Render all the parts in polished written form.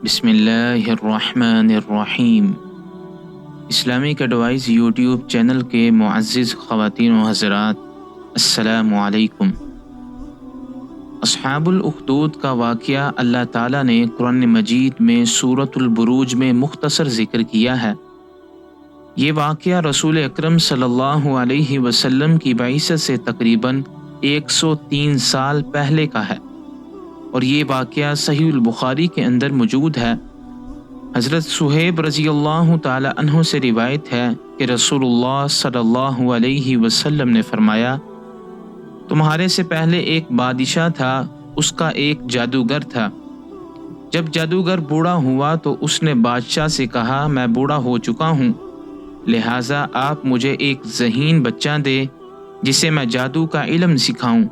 بسم اللہ الرحمن الرحیم۔ اسلامک ایڈوائز یوٹیوب چینل کے معزز خواتین و حضرات، السلام علیکم۔ اصحاب الاخدود کا واقعہ اللہ تعالیٰ نے قرآن مجید میں سورۃ البروج میں مختصر ذکر کیا ہے۔ یہ واقعہ رسول اکرم صلی اللہ علیہ وسلم کی بعثت سے تقریباً 103 سال پہلے کا ہے، اور یہ واقعہ صحیح البخاری کے اندر موجود ہے۔ حضرت صہیب رضی اللہ تعالی عنہ سے روایت ہے کہ رسول اللہ صلی اللہ علیہ وسلم نے فرمایا، تمہارے سے پہلے ایک بادشاہ تھا، اس کا ایک جادوگر تھا۔ جب جادوگر بوڑھا ہوا تو اس نے بادشاہ سے کہا، میں بوڑھا ہو چکا ہوں، لہٰذا آپ مجھے ایک ذہین بچہ دے جسے میں جادو کا علم سکھاؤں۔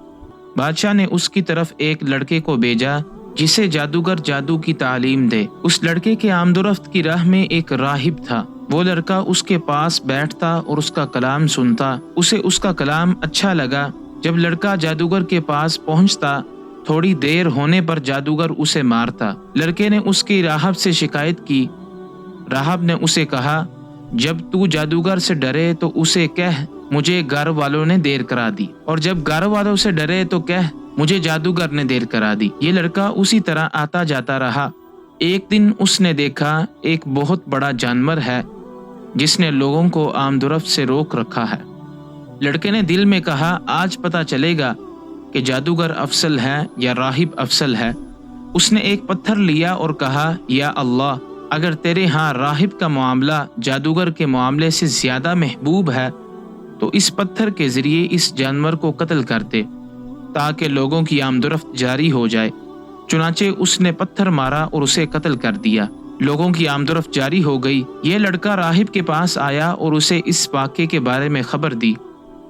بادشاہ نے اس کی طرف ایک لڑکے کو بھیجا جسے جادوگر جادو کی تعلیم دے۔ اس لڑکے کے آمد و رفت کی راہ میں ایک راہب تھا۔ وہ لڑکا اس کے پاس بیٹھتا اور اس کا کلام سنتا۔ اسے اس کا کلام اچھا لگا۔ جب لڑکا جادوگر کے پاس پہنچتا، تھوڑی دیر ہونے پر جادوگر اسے مارتا۔ لڑکے نے اس کی راہب سے شکایت کی۔ راہب نے اسے کہا، جب تو جادوگر سے ڈرے تو اسے کہہ مجھے گھر والوں نے دیر کرا دی، اور جب گھر والوں سے ڈرے تو کہہ مجھے جادوگر نے دیر کرا دی۔ یہ لڑکا اسی طرح آتا جاتا رہا۔ ایک دن اس نے دیکھا ایک بہت بڑا جانور ہے جس نے لوگوں کو آمد و رفت سے روک رکھا ہے۔ لڑکے نے دل میں کہا، آج پتہ چلے گا کہ جادوگر افضل ہے یا راہب افضل ہے۔ اس نے ایک پتھر لیا اور کہا، یا اللہ، اگر تیرے ہاں راہب کا معاملہ جادوگر کے معاملے سے زیادہ محبوب ہے تو اس پتھر کے ذریعے اس جانور کو قتل کر دے تاکہ لوگوں کی آمد و رفت جاری ہو جائے۔ چنانچہ اس نے پتھر مارا اور اسے قتل کر دیا۔ لوگوں کی آمد و رفت جاری ہو گئی۔ یہ لڑکا راہب کے پاس آیا اور اسے اس واقعے کے بارے میں خبر دی۔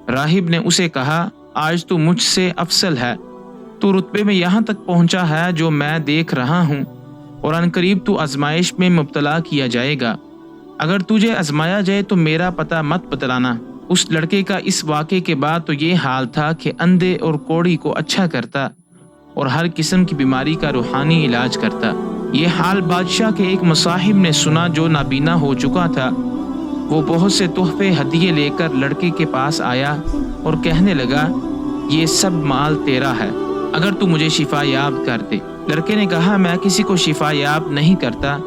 راہب نے اسے کہا، آج تو مجھ سے افضل ہے، تو رتبے میں یہاں تک پہنچا ہے جو میں دیکھ رہا ہوں، اور عنقریب تو آزمائش میں مبتلا کیا جائے گا۔ اگر تجھے آزمایا جائے تو میرا پتہ مت بتلانا۔ اس لڑکے کا اس واقعے کے بعد تو یہ حال تھا کہ اندھے اور کوڑی کو اچھا کرتا اور ہر قسم کی بیماری کا روحانی علاج کرتا۔ یہ حال بادشاہ کے ایک مصاحب نے سنا جو نابینا ہو چکا تھا۔ وہ بہت سے تحفے ہدیے لے کر لڑکے کے پاس آیا اور کہنے لگا، یہ سب مال تیرا ہے، اگر تو مجھے شفا یاب کر دے۔ لڑکے نے کہا، میں کسی کو شفا یاب نہیں کرتا،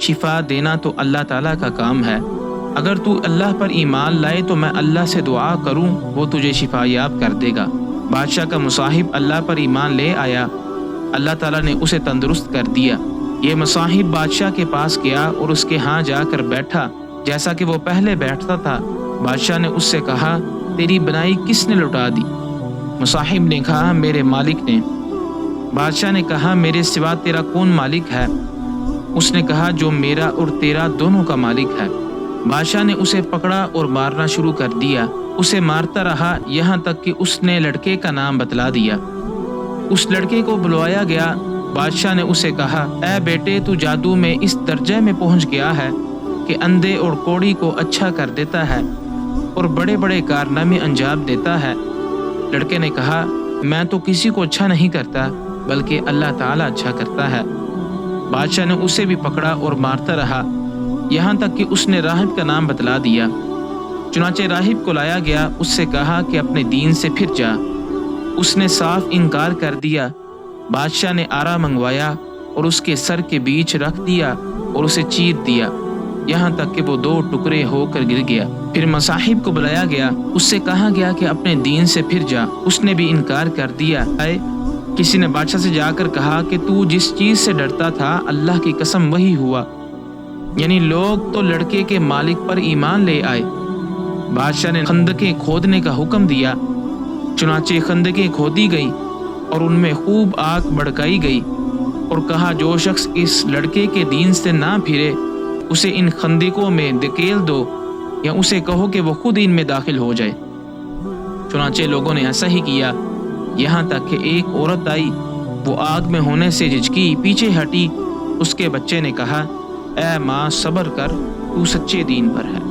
شفا دینا تو اللہ تعالیٰ کا کام ہے۔ اگر تو اللہ پر ایمان لائے تو میں اللہ سے دعا کروں، وہ تجھے شفا یاب کر دے گا۔ بادشاہ کا مصاحب اللہ پر ایمان لے آیا، اللہ تعالیٰ نے اسے تندرست کر دیا۔ یہ مصاحب بادشاہ کے پاس گیا اور اس کے ہاں جا کر بیٹھا جیسا کہ وہ پہلے بیٹھتا تھا۔ بادشاہ نے اس سے کہا، تیری بنائی کس نے لوٹا دی؟ مصاحب نے کہا، میرے مالک نے۔ بادشاہ نے کہا، میرے سوا تیرا کون مالک ہے؟ اس نے کہا، جو میرا اور تیرا دونوں کا مالک ہے۔ بادشاہ نے اسے پکڑا اور مارنا شروع کر دیا۔ اسے مارتا رہا یہاں تک کہ اس نے لڑکے کا نام بتلا دیا۔ اس لڑکے کو بلوایا گیا۔ بادشاہ نے اسے کہا، اے بیٹے، تو جادو میں اس درجے میں پہنچ گیا ہے کہ اندھے اور کوڑی کو اچھا کر دیتا ہے اور بڑے بڑے کارنامے انجام دیتا ہے۔ لڑکے نے کہا، میں تو کسی کو اچھا نہیں کرتا بلکہ اللہ تعالیٰ اچھا کرتا ہے۔ بادشاہ نے اسے بھی پکڑا اور مارتا رہا یہاں تک کہ اس نے راہب کا نام بتلا دیا۔ چنانچہ راہب کو لایا گیا، اس سے کہا کہ اپنے دین سے پھر جا۔ اس نے صاف انکار کر دیا۔ بادشاہ نے آرا منگوایا اور اس کے سر کے بیچ رکھ دیا اور اسے چیر دیا یہاں تک کہ وہ 2 ٹکڑے ہو کر گر گیا۔ پھر مصاحب کو بلایا گیا، اس سے کہا گیا کہ اپنے دین سے پھر جا۔ اس نے بھی انکار کر دیا۔ کسی نے بادشاہ سے جا کر کہا کہ تو جس چیز سے ڈرتا تھا اللہ کی قسم وہی ہوا، یعنی لوگ تو لڑکے کے مالک پر ایمان لے آئے۔ بادشاہ نے خندقیں کھودنے کا حکم دیا۔ چنانچہ خندقیں کھودی گئی اور ان میں خوب آگ بھڑکائی گئی، اور کہا، جو شخص اس لڑکے کے دین سے نہ پھرے اسے ان خندقوں میں دھکیل دو، یا اسے کہو کہ وہ خود ان میں داخل ہو جائے۔ چنانچہ لوگوں نے ایسا ہی کیا، یہاں تک کہ ایک عورت آئی، وہ آگ میں ہونے سے جھجکی، پیچھے ہٹی۔ اس کے بچے نے کہا، اے ماں، صبر کر، تو سچے دین پر ہے۔